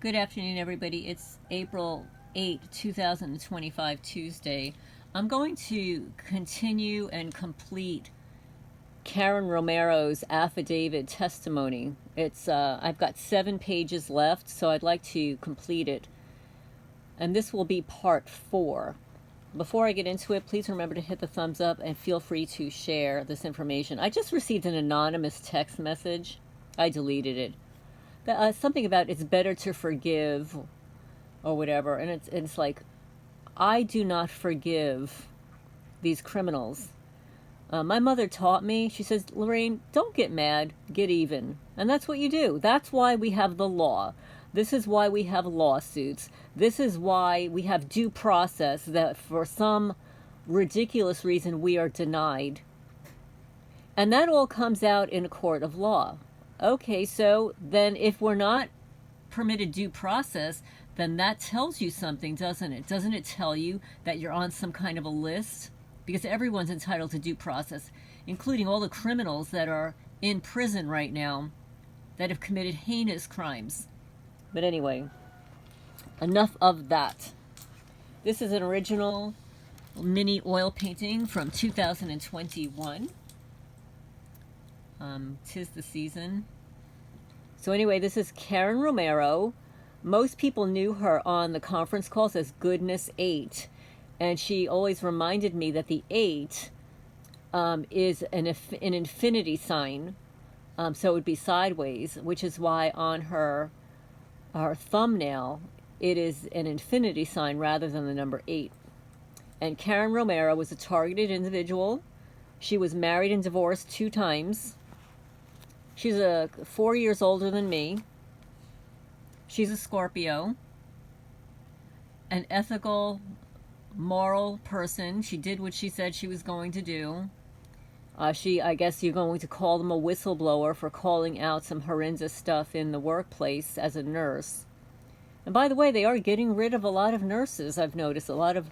Good afternoon, everybody. It's April 8, 2025, Tuesday. I'm going to continue and complete Karen Romero's affidavit testimony. I've got 7 pages left, so I'd like to complete it. And this will be part 4. Before I get into it, please remember to hit the thumbs up and feel free to share this information. I just received an anonymous text message. I deleted it. Something about it's better to forgive or whatever. And it's like, I do not forgive these criminals. My mother taught me, she says, Lorraine, don't get mad, get even. And that's what you do. That's why we have the law. This is why we have lawsuits. This is why we have due process that for some ridiculous reason we are denied. And that all comes out in a court of law. Okay, so then if we're not permitted due process, then that tells you something, doesn't it? Doesn't it tell you that you're on some kind of a list? Because everyone's entitled to due process, including all the criminals that are in prison right now that have committed heinous crimes. But anyway, enough of that. This is an original mini oil painting from 2021. 'Tis the season. So anyway, this is Karen Romero. Most people knew her on the conference calls as Goodness 8. And she always reminded me that the 8 is an infinity sign. So it would be sideways, which is why on her thumbnail, it is an infinity sign rather than the number 8. And Karen Romero was a targeted individual. She was married and divorced 2 times. She's 4 years older than me. She's a Scorpio. An ethical, moral person. She did what she said she was going to do. I guess you're going to call them a whistleblower for calling out some horrendous stuff in the workplace as a nurse. And by the way, they are getting rid of a lot of nurses, I've noticed. A lot of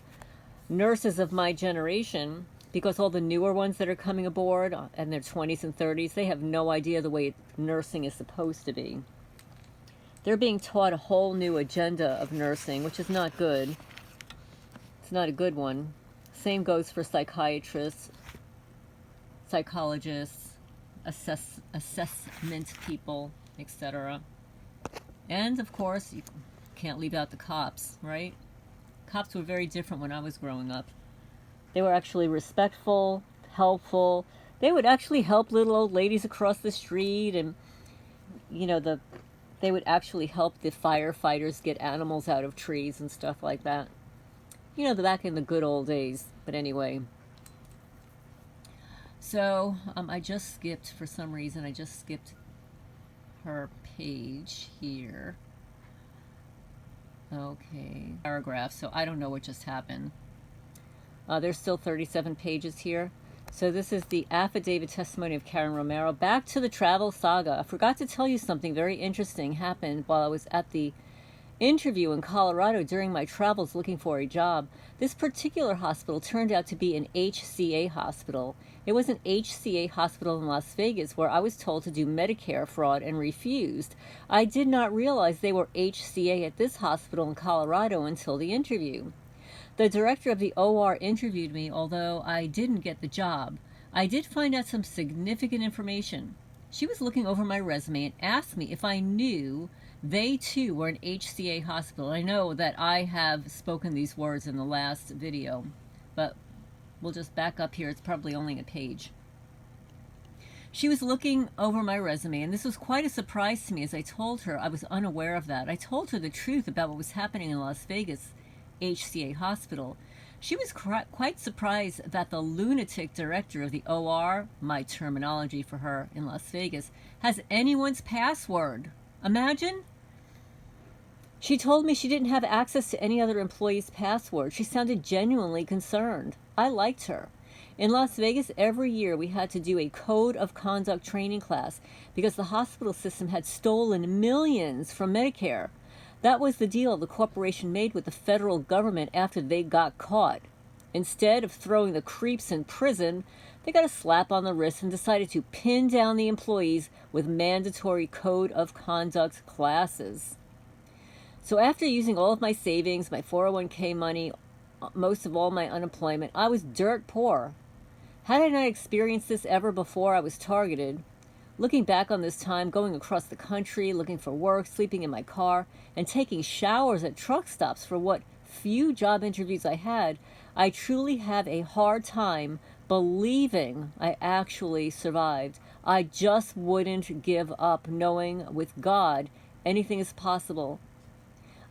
nurses of my generation, because all the newer ones that are coming aboard in their 20s and 30s, they have no idea the way nursing is supposed to be. They're being taught a whole new agenda of nursing, which is not good. It's not a good one. Same goes for psychiatrists, psychologists, assessment people, etc. And of course, you can't leave out the cops, right? Cops were very different when I was growing up. They were actually respectful, helpful. They would actually help little old ladies across the street, and they would actually help the firefighters get animals out of trees and stuff like that. Back in the good old days. But anyway. So, I just skipped, for some reason, I just skipped her page here. Okay. Paragraph, so I don't know what just happened. There's still 37 pages here. So this is the affidavit testimony of Karen Romero. Back to the travel saga. I forgot to tell you something very interesting happened while I was at the interview in Colorado during my travels looking for a job. This particular hospital turned out to be an HCA hospital. It was an HCA hospital in Las Vegas where I was told to do Medicare fraud and refused. I did not realize they were HCA at this hospital in Colorado until the interview. The director of the OR interviewed me, although I didn't get the job. I did find out some significant information. She was looking over my resume and asked me if I knew they too were an HCA hospital. I know that I have spoken these words in the last video, but we'll just back up here. It's probably only a page. She was looking over my resume, and this was quite a surprise to me as I told her I was unaware of that. I told her the truth about what was happening in Las Vegas HCA hospital. She was quite surprised that the lunatic director of the OR, my terminology for her in Las Vegas, has anyone's password. Imagine? She told me she didn't have access to any other employee's password. She sounded genuinely concerned. I liked her. In Las Vegas, every year we had to do a code of conduct training class because the hospital system had stolen millions from Medicare. That was the deal the corporation made with the federal government after they got caught. Instead of throwing the creeps in prison, they got a slap on the wrist and decided to pin down the employees with mandatory code of conduct classes. So after using all of my savings, my 401k money, most of all my unemployment, I was dirt poor. Had I not experienced this ever before I was targeted, looking back on this time, going across the country, looking for work, sleeping in my car, and taking showers at truck stops for what few job interviews I had, I truly have a hard time believing I actually survived. I just wouldn't give up, knowing with God anything is possible.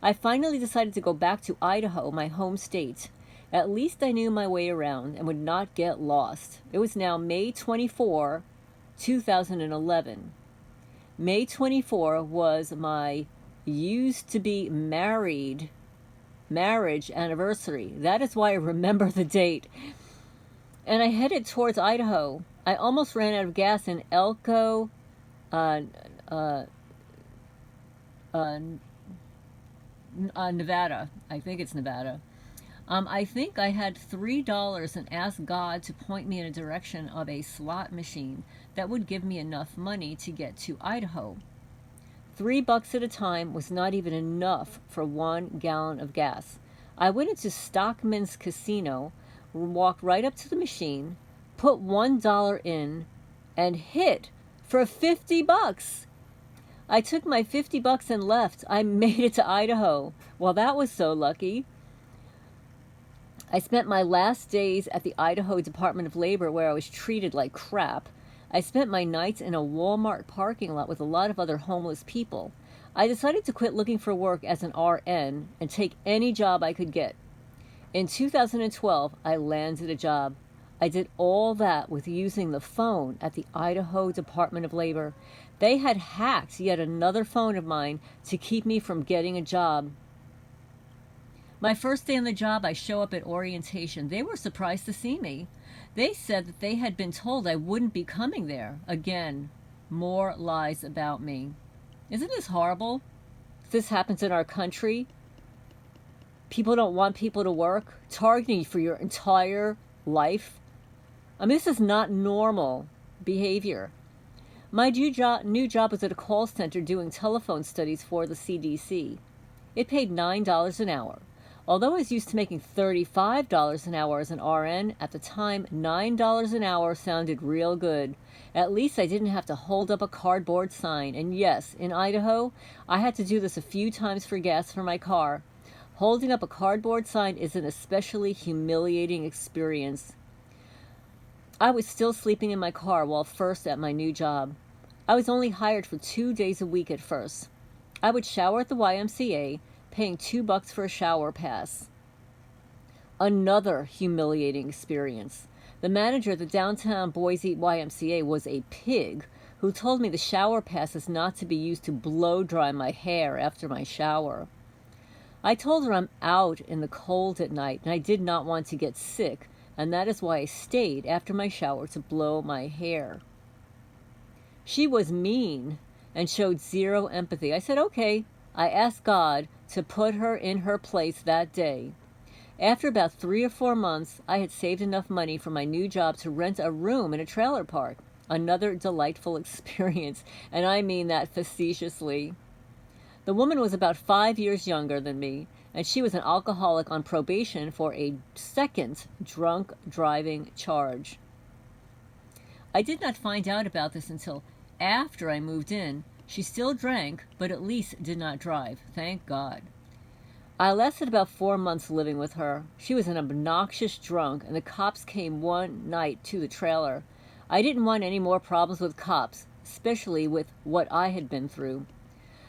I finally decided to go back to Idaho, my home state. At least I knew my way around and would not get lost. It was now May 24, 2011. May 24 was my used to be marriage anniversary. That is why I remember the date. And I headed towards Idaho. I almost ran out of gas in Elko, Nevada. I think it's Nevada. I think I had $3 and asked God to point me in a direction of a slot machine that would give me enough money to get to Idaho. $3 at a time was not even enough for 1 gallon of gas. I went into Stockman's Casino, walked right up to the machine, put $1 in, and hit for $50. I took my $50 and left. I made it to Idaho. Well, that was so lucky. I spent my last days at the Idaho Department of Labor, where I was treated like crap. I spent my nights in a Walmart parking lot with a lot of other homeless people. I decided to quit looking for work as an RN and take any job I could get. In 2012, I landed a job. I did all that with using the phone at the Idaho Department of Labor. They had hacked yet another phone of mine to keep me from getting a job. My first day on the job, I show up at orientation. They were surprised to see me. They said that they had been told I wouldn't be coming there. Again, more lies about me. Isn't this horrible? This happens in our country. People don't want people to work, targeting you for your entire life. I mean, this is not normal behavior. My new job was at a call center doing telephone studies for the CDC. It paid $9 an hour. Although I was used to making $35 an hour as an RN, at the time, $9 an hour sounded real good. At least I didn't have to hold up a cardboard sign. And yes, in Idaho, I had to do this a few times for gas for my car. Holding up a cardboard sign is an especially humiliating experience. I was still sleeping in my car while first at my new job. I was only hired for 2 days a week at first. I would shower at the YMCA, paying $2 for a shower pass. Another humiliating experience. The manager at the downtown Boise YMCA was a pig who told me the shower pass is not to be used to blow dry my hair after my shower. I told her I'm out in the cold at night and I did not want to get sick, and that is why I stayed after my shower to blow my hair. She was mean and showed zero empathy. I said, okay. I asked God to put her in her place that day. After about 3 or 4 months, I had saved enough money for my new job to rent a room in a trailer park. Another delightful experience, and I mean that facetiously. The woman was about 5 years younger than me, and she was an alcoholic on probation for a second drunk driving charge. I did not find out about this until after I moved in. She still drank, but at least did not drive. Thank God. I lasted about 4 months living with her. She was an obnoxious drunk, and the cops came one night to the trailer. I didn't want any more problems with cops, especially with what I had been through.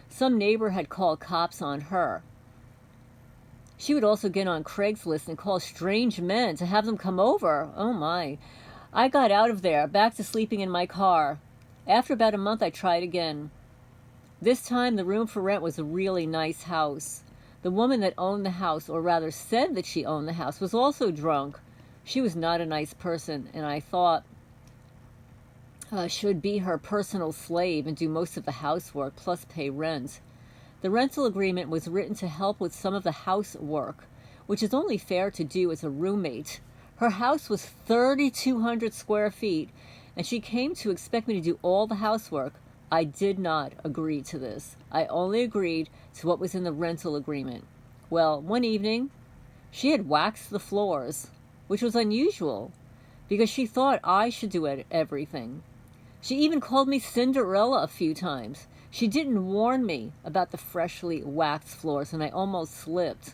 Some neighbor had called cops on her. She would also get on Craigslist and call strange men to have them come over. Oh my. I got out of there, back to sleeping in my car. After about a month, I tried again. This time, the room for rent was a really nice house. The woman that owned the house, or rather said that she owned the house, was also drunk. She was not a nice person, and I thought should be her personal slave and do most of the housework, plus pay rent. The rental agreement was written to help with some of the housework, which is only fair to do as a roommate. Her house was 3,200 square feet, and she came to expect me to do all the housework. I did not agree to this. I only agreed to what was in the rental agreement. Well, one evening, she had waxed the floors, which was unusual, because she thought I should do everything. She even called me Cinderella a few times. She didn't warn me about the freshly waxed floors, and I almost slipped.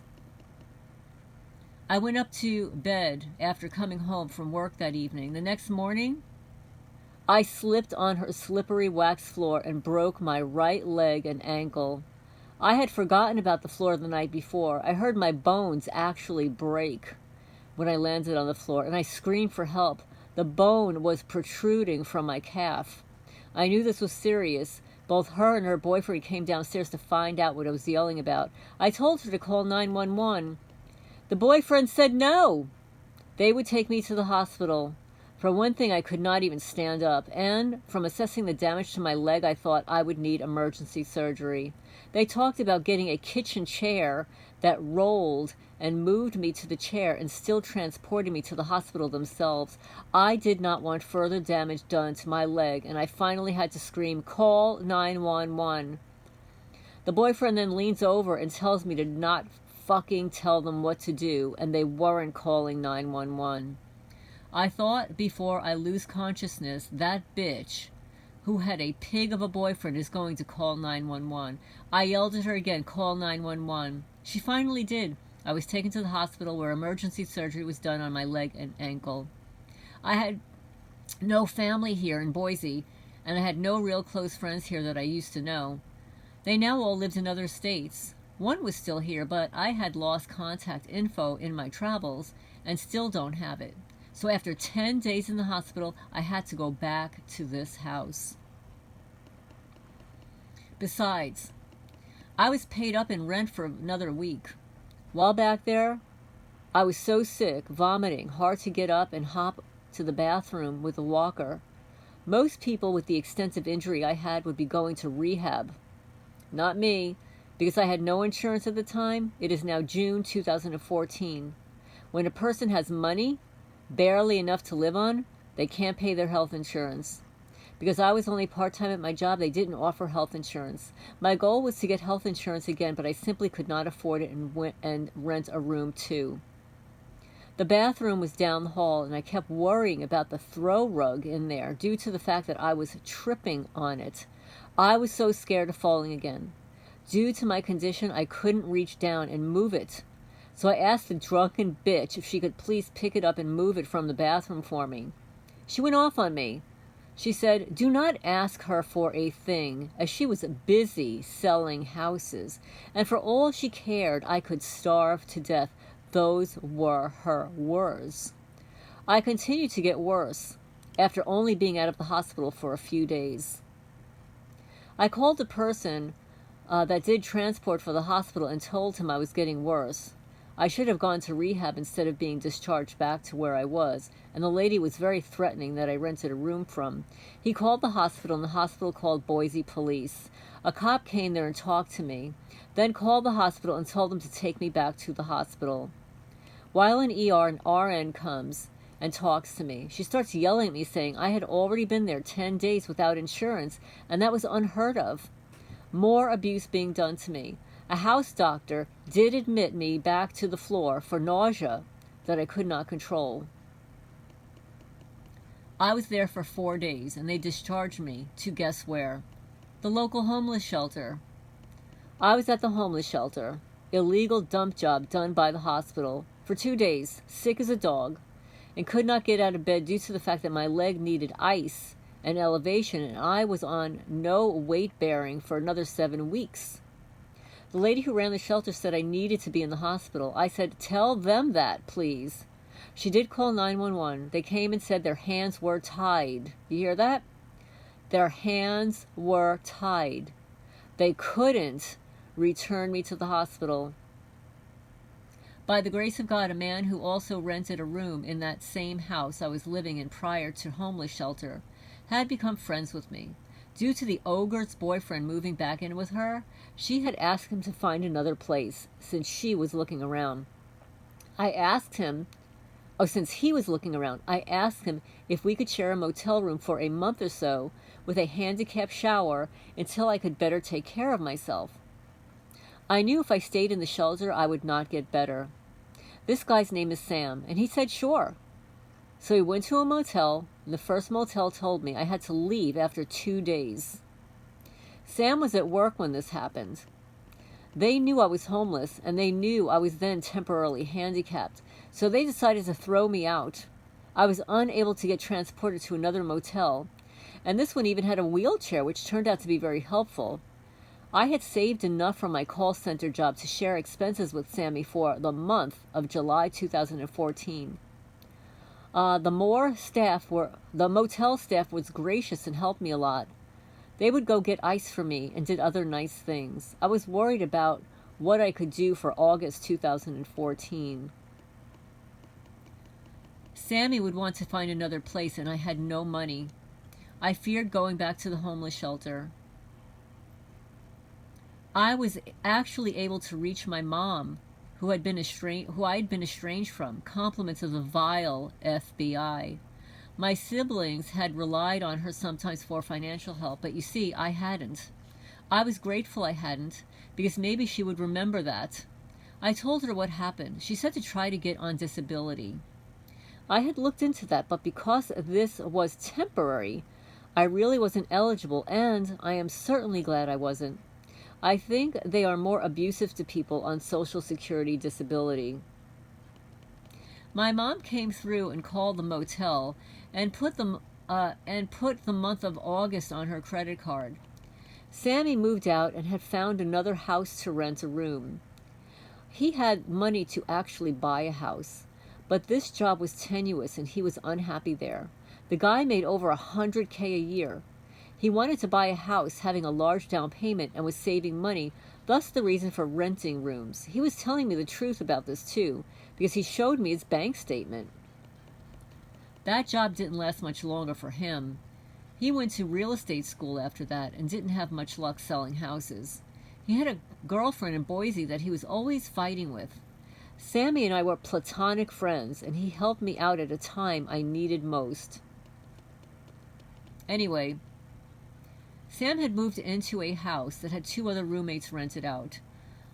I went up to bed after coming home from work that evening. The next morning, I slipped on her slippery waxed floor and broke my right leg and ankle. I had forgotten about the floor the night before. I heard my bones actually break when I landed on the floor, and I screamed for help. The bone was protruding from my calf. I knew this was serious. Both her and her boyfriend came downstairs to find out what I was yelling about. I told her to call 911. The boyfriend said no. They would take me to the hospital. For one thing, I could not even stand up, and from assessing the damage to my leg, I thought I would need emergency surgery. They talked about getting a kitchen chair that rolled and moved me to the chair and still transporting me to the hospital themselves. I did not want further damage done to my leg, and I finally had to scream, "Call 911." The boyfriend then leans over and tells me to not fucking tell them what to do, and they weren't calling 911. I thought before I lose consciousness, that bitch who had a pig of a boyfriend is going to call 911. I yelled at her again, "Call 911." She finally did. I was taken to the hospital where emergency surgery was done on my leg and ankle. I had no family here in Boise, and I had no real close friends here that I used to know. They now all lived in other states. One was still here, but I had lost contact info in my travels and still don't have it. So after 10 days in the hospital, I had to go back to this house. Besides, I was paid up in rent for another week. While back there, I was so sick, vomiting, hard to get up and hop to the bathroom with a walker. Most people with the extensive injury I had would be going to rehab. Not me, because I had no insurance at the time. It is now June 2014. When a person has money, barely enough to live on, they can't pay their health insurance. Because I was only part-time at my job, they didn't offer health insurance. My goal was to get health insurance again, but I simply could not afford it and went and rent a room too. The bathroom was down the hall, and I kept worrying about the throw rug in there due to the fact that I was tripping on it. I was so scared of falling again. Due to my condition, I couldn't reach down and move it. So I asked the drunken bitch if she could please pick it up and move it from the bathroom for me. She went off on me. She said, "Do not ask her for a thing," as she was busy selling houses, and for all she cared, I could starve to death. Those were her words. I continued to get worse after only being out of the hospital for a few days. I called the person that did transport for the hospital and told him I was getting worse. I should have gone to rehab instead of being discharged back to where I was, and the lady was very threatening that I rented a room from. He called the hospital, and the hospital called Boise police. A cop came there and talked to me, then called the hospital and told them to take me back to the hospital. While in ER, an RN comes and talks to me. She starts yelling at me, saying I had already been there 10 days without insurance, and that was unheard of. More abuse being done to me. A house doctor did admit me back to the floor for nausea that I could not control. I was there for 4 days, and they discharged me to guess where? The local homeless shelter. I was at the homeless shelter, illegal dump job done by the hospital, for 2 days, sick as a dog, and could not get out of bed due to the fact that my leg needed ice and elevation, and I was on no weight bearing for another 7 weeks. The lady who ran the shelter said I needed to be in the hospital. I said, "Tell them that, please." She did call 911. They came and said their hands were tied. You hear that? Their hands were tied. They couldn't return me to the hospital. By the grace of God, a man who also rented a room in that same house I was living in prior to homeless shelter had become friends with me. Due to the ogre's boyfriend moving back in with her, she had asked him to find another place since she was looking around. Since he was looking around, I asked him if we could share a motel room for a month or so with a handicapped shower until I could better take care of myself. I knew if I stayed in the shelter, I would not get better. This guy's name is Sam, and he said sure. So we went to a motel, and the first motel told me I had to leave after 2 days. Sam was at work when this happened. They knew I was homeless, and they knew I was then temporarily handicapped, so they decided to throw me out. I was unable to get transported to another motel, and this one even had a wheelchair, which turned out to be very helpful. I had saved enough from my call center job to share expenses with Sammy for the month of July 2014. The motel staff was gracious and helped me a lot. They would go get ice for me and did other nice things. I was worried about what I could do for August 2014. Sammy would want to find another place, and I had no money. I feared going back to the homeless shelter. I was actually able to reach my mom, who I had been estranged from, compliments of the vile FBI. My siblings had relied on her sometimes for financial help, but you see, I hadn't. I was grateful I hadn't, because maybe she would remember that. I told her what happened. She said to try to get on disability. I had looked into that, but because this was temporary, I really wasn't eligible, and I am certainly glad I wasn't. I think they are more abusive to people on Social Security disability. My mom came through and called the motel and put the month of August on her credit card. Sammy moved out and had found another house to rent a room. He had money to actually buy a house, but this job was tenuous and he was unhappy there. The guy made over $100K a year. He wanted to buy a house, having a large down payment, and was saving money, thus the reason for renting rooms. He was telling me the truth about this too, because he showed me his bank statement. That job didn't last much longer for him. He went to real estate school after that and didn't have much luck selling houses. He had a girlfriend in Boise that he was always fighting with. Sammy and I were platonic friends, and he helped me out at a time I needed most. Anyway, Sam had moved into a house that had 2 other roommates rented out.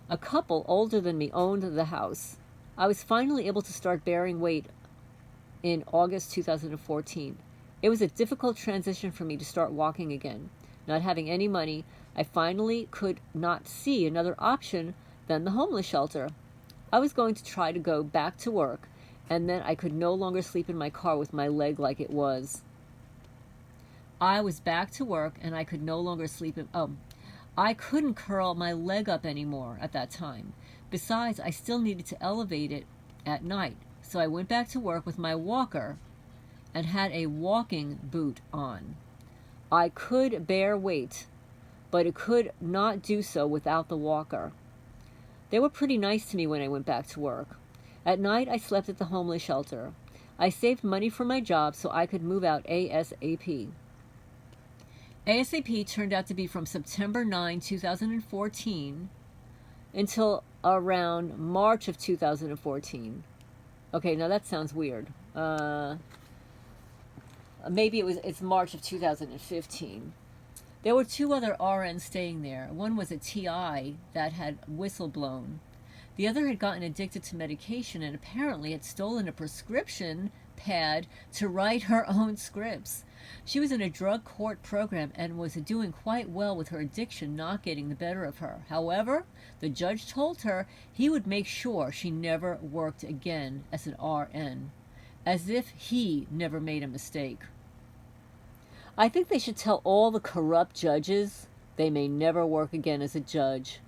A couple older than me owned the house. I was finally able to start bearing weight in August 2014. It was a difficult transition for me to start walking again. Not having any money, I finally could not see another option than the homeless shelter. I was going to try to go back to work, and then I could no longer sleep in my car with my leg like it was. I was back to work, and I could no longer sleep in... I couldn't curl my leg up anymore at that time. Besides, I still needed to elevate it at night. So I went back to work with my walker and had a walking boot on. I could bear weight, but it could not do so without the walker. They were pretty nice to me when I went back to work. At night, I slept at the homeless shelter. I saved money for my job so I could move out ASAP. ASAP turned out to be from September 9, 2014 until around March of 2014. Okay, now that sounds weird. Maybe it's March of 2015. There were 2 other RNs staying there. One was a TI that had whistleblown. The other had gotten addicted to medication and apparently had stolen a prescription pad to write her own scripts. She was in a drug court program and was doing quite well with her addiction not getting the better of her. However, the judge told her he would make sure she never worked again as an RN, as if he never made a mistake. I think they should tell all the corrupt judges they may never work again as a judge.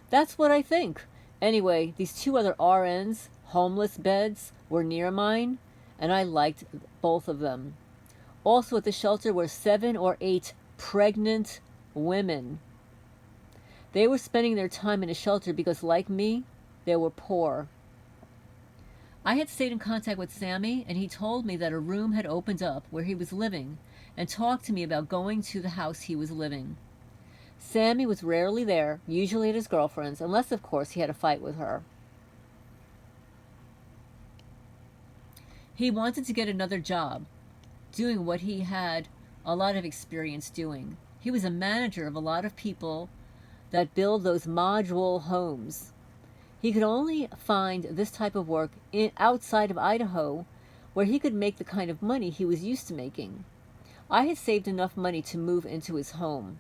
That's what I think. Anyway, these 2 other RNs, homeless beds, were near mine, and I liked both of them. Also at the shelter were 7 or 8 pregnant women. They were spending their time in a shelter because, like me, they were poor. I had stayed in contact with Sammy, and he told me that a room had opened up where he was living and talked to me about going to the house he was living. Sammy was rarely there, usually at his girlfriend's, unless, of course, he had a fight with her. He wanted to get another job, doing what he had a lot of experience doing. He was a manager of a lot of people that build those module homes. He could only find this type of work outside of Idaho, where he could make the kind of money he was used to making. I had saved enough money to move into his home.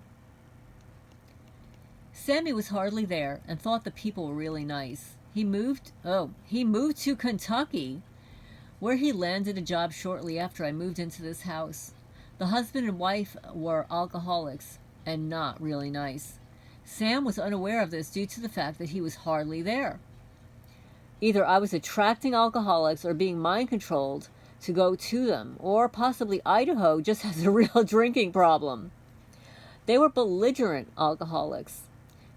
Sammy was hardly there and thought the people were really nice. He moved to Kentucky, where he landed a job shortly after I moved into this house. The husband and wife were alcoholics and not really nice. Sam was unaware of this due to the fact that he was hardly there. Either I was attracting alcoholics or being mind-controlled to go to them, or possibly Idaho just has a real drinking problem. They were belligerent alcoholics.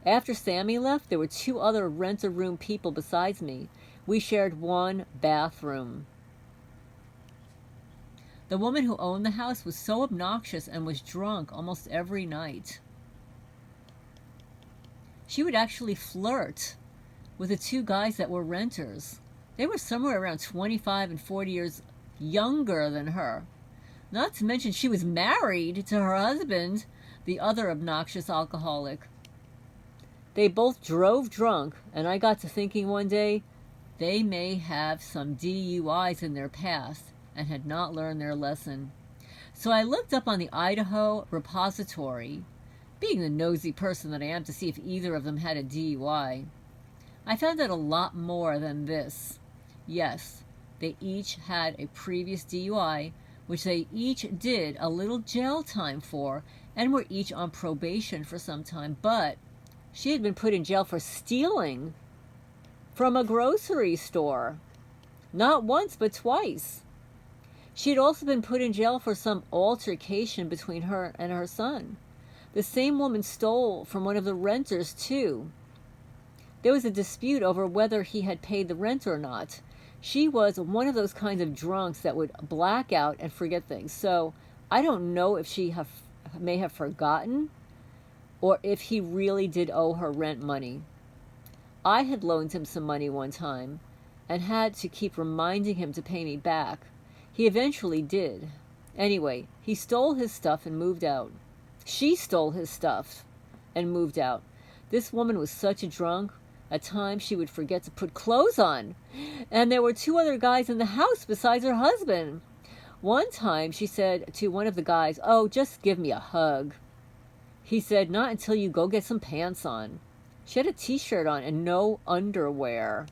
After Sammy left, there were 2 other rent-a-room people besides me. We shared 1 bathroom. The woman who owned the house was so obnoxious and was drunk almost every night. She would actually flirt with the 2 guys that were renters. They were somewhere around 25 and 40 years younger than her. Not to mention she was married to her husband, the other obnoxious alcoholic. They both drove drunk, and I got to thinking one day, they may have some DUIs in their past and had not learned their lesson. So I looked up on the Idaho repository, being the nosy person that I am, to see if either of them had a DUI. I found out a lot more than this. Yes, they each had a previous DUI, which they each did a little jail time for, and were each on probation for some time, but she had been put in jail for stealing from a grocery store. Not once, but twice. She had also been put in jail for some altercation between her and her son. The same woman stole from one of the renters, too. There was a dispute over whether he had paid the rent or not. She was one of those kinds of drunks that would black out and forget things. So I don't know if she may have forgotten or if he really did owe her rent money. I had loaned him some money one time and had to keep reminding him to pay me back. He eventually did. Anyway, he stole his stuff and moved out. She stole his stuff and moved out. This woman was such a drunk. At times she would forget to put clothes on. And there were 2 other guys in the house besides her husband. One time she said to one of the guys, "Oh, just give me a hug." He said, "Not until you go get some pants on." She had a t-shirt on and no underwear.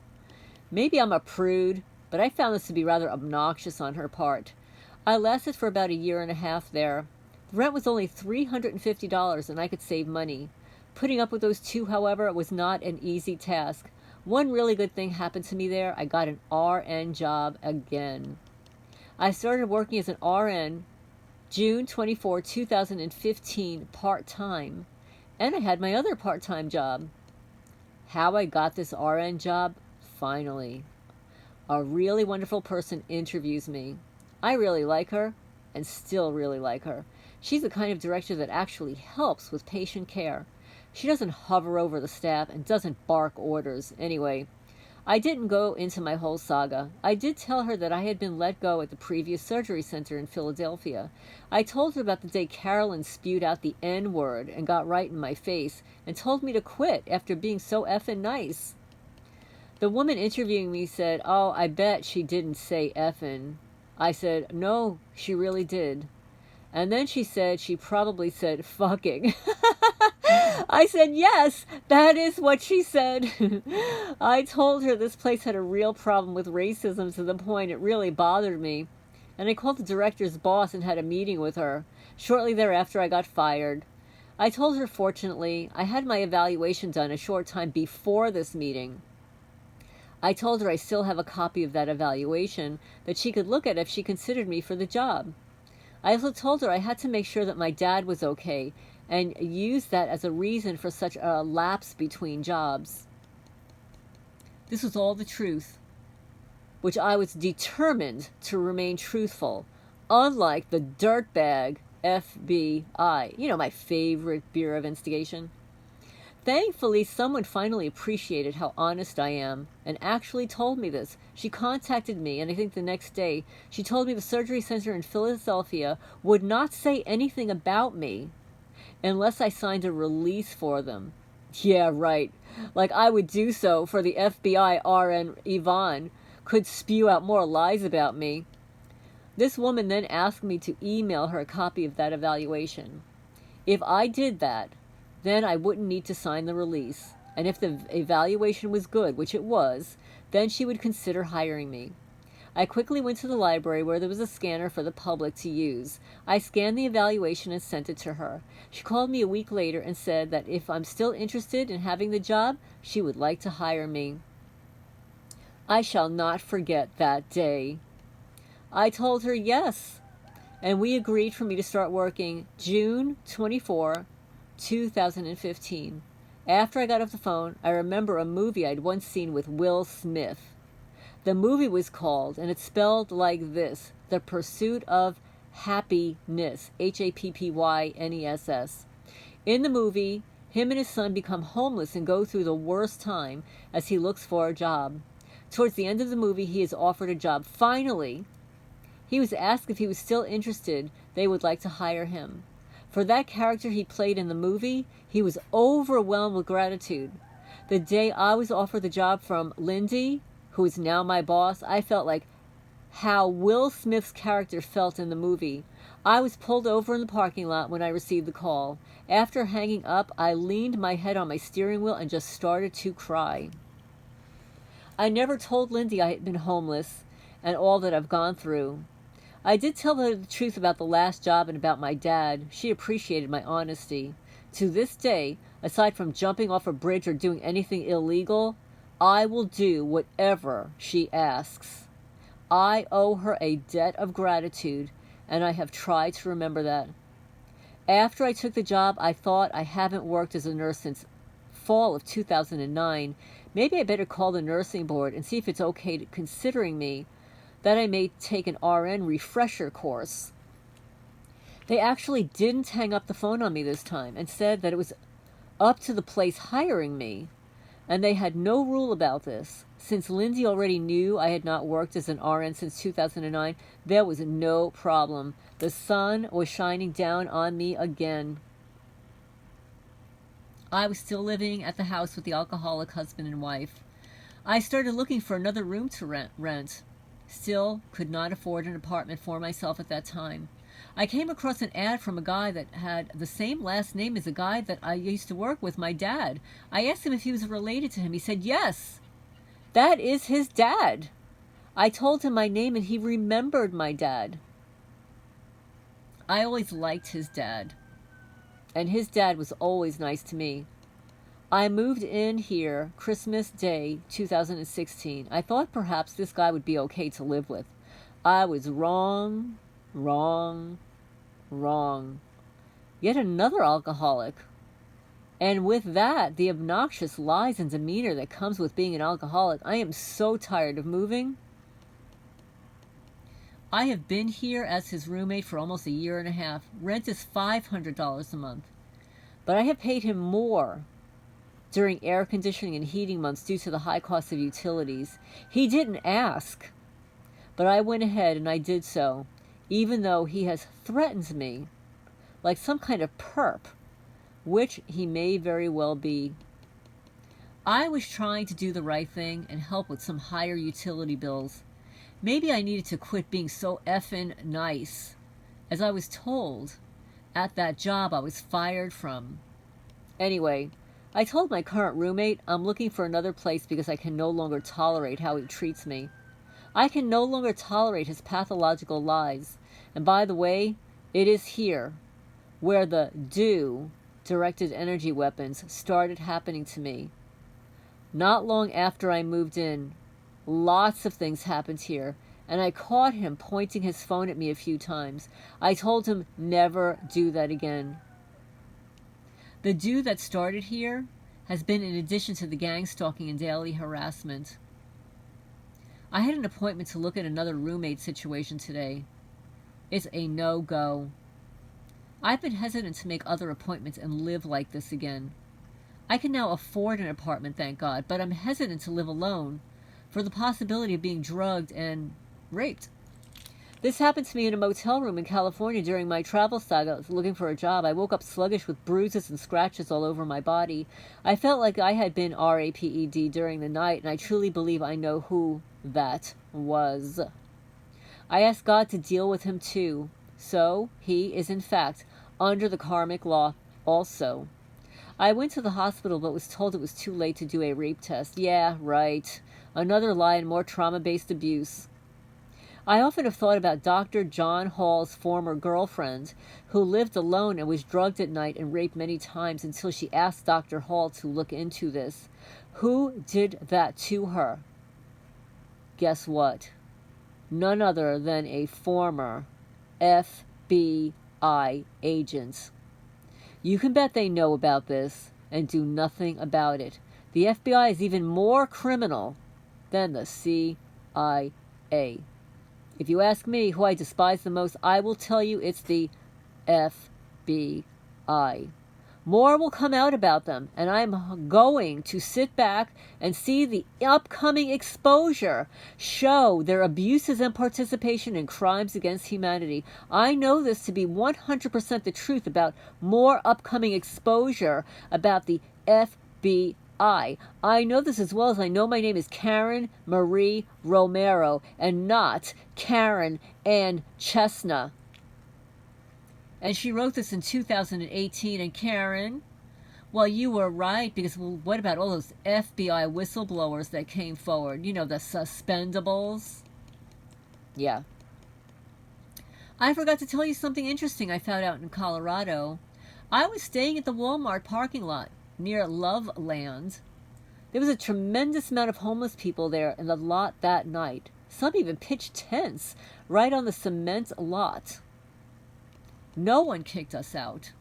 Maybe I'm a prude, but I found this to be rather obnoxious on her part. I lasted for about 1.5 years there. The rent was only $350 and I could save money. Putting up with those 2, however, was not an easy task. One really good thing happened to me there. I got an RN job again. I started working as an RN June 24, 2015, part-time, and I had my other part-time job. How I got this RN job? Finally. A really wonderful person interviews me. I really like her, and still really like her. She's the kind of director that actually helps with patient care. She doesn't hover over the staff and doesn't bark orders. Anyway, I didn't go into my whole saga. I did tell her that I had been let go at the previous surgery center in Philadelphia. I told her about the day Carolyn spewed out the N-word and got right in my face and told me to quit after being so effing nice. The woman interviewing me said, "Oh, I bet she didn't say effing." I said, "No, she really did." And then she said she probably said fucking. I said, "Yes, that is what she said." I told her this place had a real problem with racism to the point it really bothered me. And I called the director's boss and had a meeting with her. Shortly thereafter, I got fired. I told her, fortunately, I had my evaluation done a short time before this meeting. I told her I still have a copy of that evaluation that she could look at if she considered me for the job. I also told her I had to make sure that my dad was okay and use that as a reason for such a lapse between jobs. This was all the truth, which I was determined to remain truthful, unlike the dirtbag FBI. You know, my favorite Bureau of Investigation. Thankfully, someone finally appreciated how honest I am and actually told me this. She contacted me, and I think the next day, she told me the surgery center in Philadelphia would not say anything about me unless I signed a release for them. Yeah, right. Like I would do so for the FBI RN Yvonne could spew out more lies about me. This woman then asked me to email her a copy of that evaluation. If I did that, then I wouldn't need to sign the release. And if the evaluation was good, which it was, then she would consider hiring me. I quickly went to the library where there was a scanner for the public to use. I scanned the evaluation and sent it to her. She called me a week later and said that if I'm still interested in having the job, she would like to hire me. I shall not forget that day. I told her yes, and we agreed for me to start working June 24, 2015. After I got off the phone, I remember a movie I'd once seen with Will Smith. The movie was called, and it's spelled like this, The Pursuit of Happyness, Happyness. In the movie, him and his son become homeless and go through the worst time as he looks for a job. Towards the end of the movie, he is offered a job. Finally, he was asked if he was still interested, they would like to hire him. For that character he played in the movie, he was overwhelmed with gratitude. The day I was offered the job from Lindy, who is now my boss, I felt like how Will Smith's character felt in the movie. I was pulled over in the parking lot when I received the call. After hanging up, I leaned my head on my steering wheel and just started to cry. I never told Lindy I had been homeless and all that I've gone through. I did tell her the truth about the last job and about my dad. She appreciated my honesty. To this day, aside from jumping off a bridge or doing anything illegal, I will do whatever she asks. I owe her a debt of gratitude, and I have tried to remember that. After I took the job, I thought I haven't worked as a nurse since fall of 2009. Maybe I better call the nursing board and see if it's okay considering me that I may take an RN refresher course. They actually didn't hang up the phone on me this time and said that it was up to the place hiring me, and they had no rule about this. Since Lindsay already knew I had not worked as an RN since 2009, there was no problem. The sun was shining down on me again. I was still living at the house with the alcoholic husband and wife. I started looking for another room to rent. Still could not afford an apartment for myself at that time. I came across an ad from a guy that had the same last name as a guy that I used to work with, my dad. I asked him if he was related to him. He said, yes, that is his dad. I told him my name and he remembered my dad. I always liked his dad, and his dad was always nice to me. I moved in here Christmas Day 2016. I thought perhaps this guy would be okay to live with. I was wrong. Yet another alcoholic. And with that, the obnoxious lies and demeanor that comes with being an alcoholic. I am so tired of moving. I have been here as his roommate for almost a year and a half. Rent is $500 a month. But I have paid him more during air conditioning and heating months due to the high cost of utilities. He didn't ask, but I went ahead and I did so, even though he has threatened me like some kind of perp, which he may very well be. I was trying to do the right thing and help with some higher utility bills. Maybe I needed to quit being so effing nice, as I was told at that job I was fired from. Anyway, I told my current roommate I'm looking for another place because I can no longer tolerate how he treats me. I can no longer tolerate his pathological lies. And by the way, it is here where the directed energy weapons started happening to me. Not long after I moved in, lots of things happened here, and I caught him pointing his phone at me a few times. I told him never do that again. The that started here has been in addition to the gang stalking and daily harassment. I had an appointment to look at another roommate situation today. It's a no-go. I've been hesitant to make other appointments and live like this again. I can now afford an apartment, thank God, but I'm hesitant to live alone for the possibility of being drugged and raped. This happened to me in a motel room in California during my travel saga. I was looking for a job. I woke up sluggish with bruises and scratches all over my body. I felt like I had been raped during the night, and I truly believe I know who that was. I asked God to deal with him too. So, he is in fact under the karmic law also. I went to the hospital but was told it was too late to do a rape test. Yeah, right. Another lie and more trauma-based abuse. I often have thought about Dr. John Hall's former girlfriend, who lived alone and was drugged at night and raped many times until she asked Dr. Hall to look into this. Who did that to her? Guess what? None other than a former FBI agent. You can bet they know about this and do nothing about it. The FBI is even more criminal than the CIA. If you ask me who I despise the most, I will tell you it's the FBI. More will come out about them, and I'm going to sit back and see the upcoming exposure show their abuses and participation in crimes against humanity. I know this to be 100% the truth about more upcoming exposure about the FBI. I know this as well as I know my name is Karen Marie Romero and not Karen Ann Chesna. And she wrote this in 2018. And Karen, well, you were right, because what about all those FBI whistleblowers that came forward? You know, the suspendables. Yeah. I forgot to tell you something interesting I found out in Colorado. I was staying at the Walmart parking lot near Loveland. There was a tremendous amount of homeless people there in the lot that night. Some even pitched tents right on the cement lot. No one kicked us out.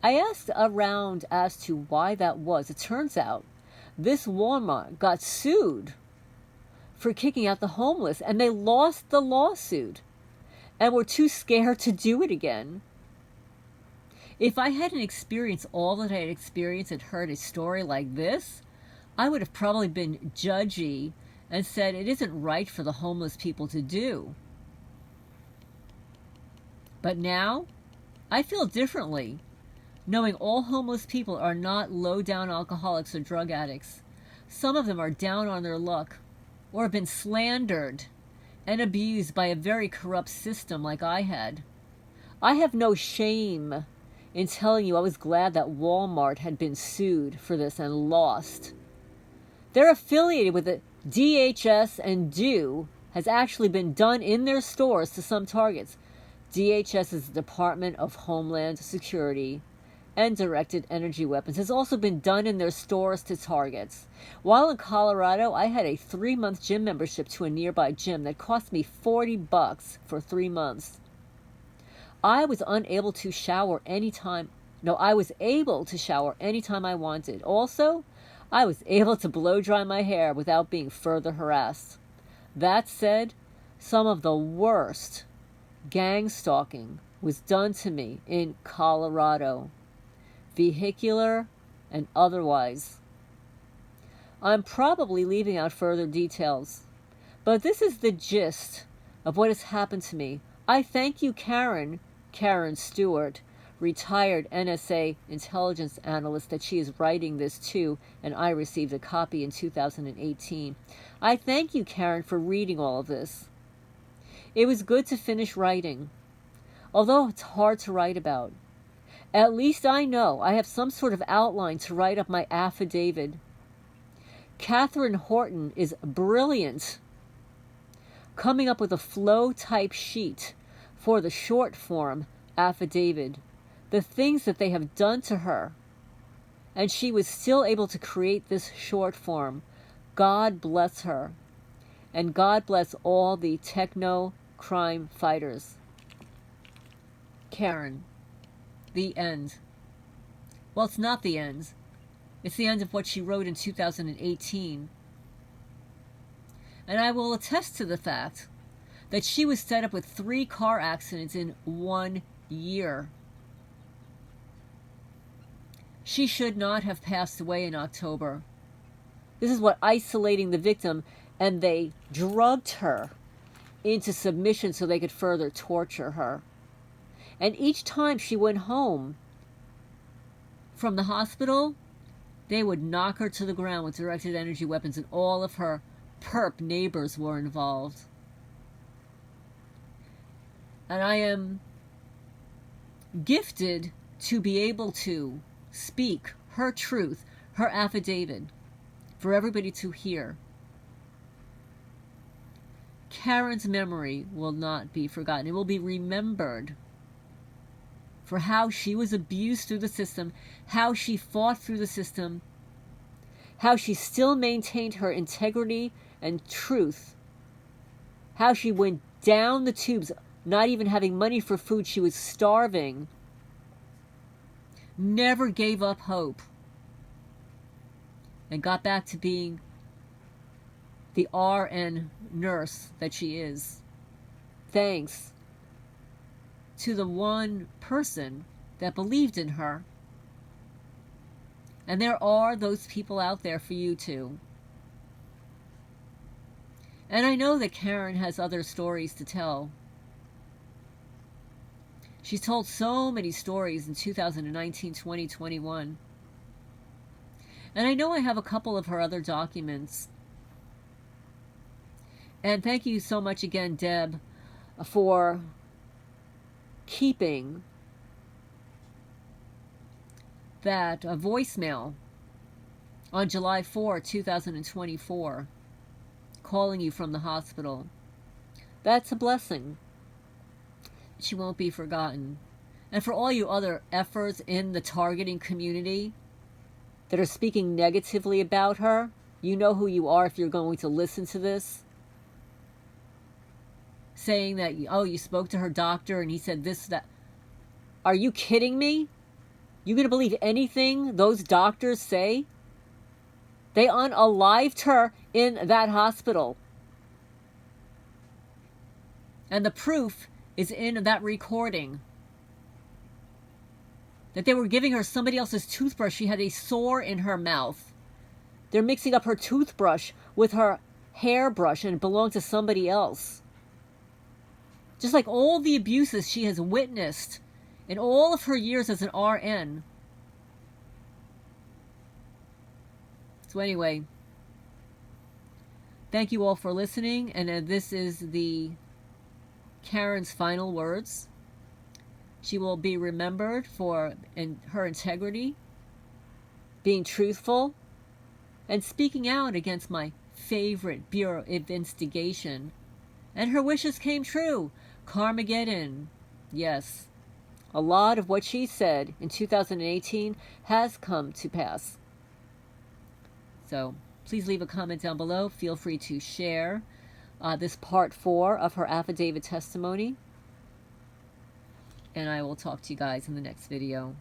I asked around as to why that was. It turns out this Walmart got sued for kicking out the homeless, and they lost the lawsuit and were too scared to do it again. If I hadn't experienced all that I had experienced and heard a story like this, I would have probably been judgy and said it isn't right for the homeless people to do. But now, I feel differently, knowing all homeless people are not low-down alcoholics or drug addicts. Some of them are down on their luck or have been slandered and abused by a very corrupt system like I had. I have no shame in telling you I was glad that Walmart had been sued for this and lost. They're affiliated with the DHS, and has actually been done in their stores to some targets. DHS is the Department of Homeland Security, and directed energy weapons has also been done in their stores to targets. While in Colorado, I had a 3-month gym membership to a nearby gym that cost me $40 for 3 months. I was unable to shower anytime. No, I was able to shower anytime I wanted. Also, I was able to blow dry my hair without being further harassed. That said, some of the worst gang stalking was done to me in Colorado, vehicular and otherwise. I'm probably leaving out further details, but this is the gist of what has happened to me. I thank you, Karen Stewart, retired NSA intelligence analyst, that she is writing this to, and I received a copy in 2018. I thank you, Karen, for reading all of this. It was good to finish writing, although it's hard to write about. At least I know I have some sort of outline to write up my affidavit. Catherine Horton is brilliant, coming up with a flow-type sheet for the short form affidavit, the things that they have done to her, and she was still able to create this short form. God bless her, and God bless all the techno-crime fighters. Karen. The end. Well, it's not the end. It's the end of what she wrote in 2018. And I will attest to the fact that she was set up with 3 car accidents in 1 year. She should not have passed away in October. This is what isolating the victim, and they drugged her into submission so they could further torture her. And each time she went home from the hospital, they would knock her to the ground with directed energy weapons, and all of her perp neighbors were involved. And I am gifted to be able to speak her truth, her affidavit, for everybody to hear. Karen's memory will not be forgotten. It will be remembered for how she was abused through the system, how she fought through the system, how she still maintained her integrity and truth, how she went down the tubes, not even having money for food. She was starving, never gave up hope, and got back to being the RN nurse that she is, thanks to the one person that believed in her. And there are those people out there for you too. And I know that Karen has other stories to tell. She's told so many stories in 2019, 2021. And I know I have a couple of her other documents. And thank you so much again, Deb, for keeping that voicemail on July 4, 2024, calling you from the hospital. That's a blessing. She won't be forgotten. And for all you other efforts in the targeting community that are speaking negatively about her, you know who you are if you're going to listen to this. Saying that, oh, you spoke to her doctor and he said this, that. Are you kidding me? You gonna believe anything those doctors say? They unalived her in that hospital. And the proof is in that recording. That they were giving her somebody else's toothbrush. She had a sore in her mouth. They're mixing up her toothbrush with her hairbrush, and it belonged to somebody else. Just like all the abuses she has witnessed in all of her years as an RN. So anyway, thank you all for listening. And this is the Karen's final words. She will be remembered for her integrity, being truthful, and speaking out against my favorite Bureau of Investigation. And her wishes came true. Carmageddon. Yes. A lot of what she said in 2018 has come to pass. So please leave a comment down below. Feel free to share this part 4 of her affidavit testimony. And I will talk to you guys in the next video.